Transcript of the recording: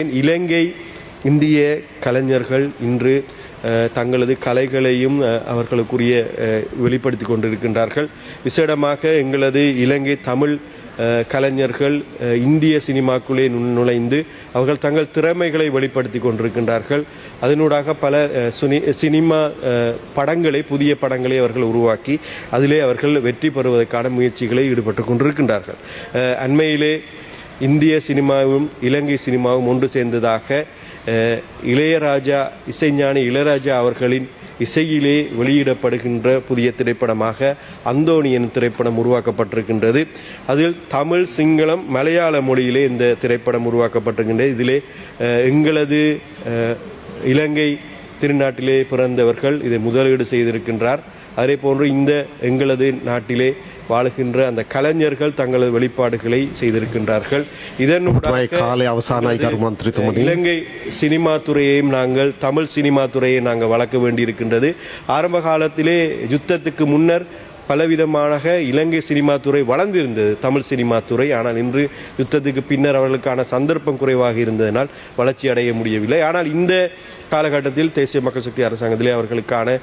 இலங்கை இந்திய கலைஞர்கள் இன்று தங்களது கலைகளையும் அவர்களுக்குரிய வெளிப்படுத்தி கொண்டிருக்கின்றார்கள். விசேடமாக எங்களது இலங்கை தமிழ் கலைஞர்கள் இந்திய சினிமாக்குள்ளே நுழைந்து அவர்கள் தங்கள் திறமைகளை வெளிப்படுத்தி கொண்டிருக்கின்றார்கள். அதனூடாக பல சினிமா படங்களை புதிய படங்களை அவர்கள் உருவாக்கி அதிலே அவர்கள் வெற்றி பெறுவதற்கான முயற்சிகளை ஈடுபட்டு கொண்டிருக்கின்றார்கள். அண்மையிலே இந்திய சினிமாவும் இலங்கை சினிமாவும் ஒன்று சேர்ந்ததாக இளையராஜா இசைஞானி இளையராஜா அவர்களின் இசையிலே வெளியிடப்படுகின்ற புதிய திரைப்படமாக அந்தோணி எனும் திரைப்படம் உருவாக்கப்பட்டிருக்கின்றது. அதில் தமிழ், சிங்களம், மலையாள மொழியிலே இந்த திரைப்படம் உருவாக்கப்பட்டிருக்கின்றது. இதிலே எங்களது இலங்கை திருநாட்டிலே பிறந்தவர்கள் இதை முதலீடு செய்திருக்கின்றார். அதே போன்று இந்த எங்களது நாட்டிலே வாழுகின்ற அந்த கலைஞர்கள் தங்களது வெளிப்பாடுகளை செய்திருக்கின்றார்கள். இலங்கை சினிமா துறையையும் நாங்கள் தமிழ் சினிமா துறையை நாங்கள் வளர்க்க வேண்டியிருக்கின்றது. ஆரம்ப காலத்திலே யுத்தத்துக்கு முன்னர் பலவிதமாக இலங்கை சினிமா துறை வளர்ந்திருந்தது, தமிழ் சினிமா துறை. ஆனால் இன்று யுத்தத்துக்கு பின்னர் அவர்களுக்கான சந்தர்ப்பம் குறைவாக இருந்ததனால் வளர்ச்சி அடைய முடியவில்லை. ஆனால் இந்த காலகட்டத்தில் தேசிய மக்கள் சக்தி அரசாங்கத்திலே அவர்களுக்கான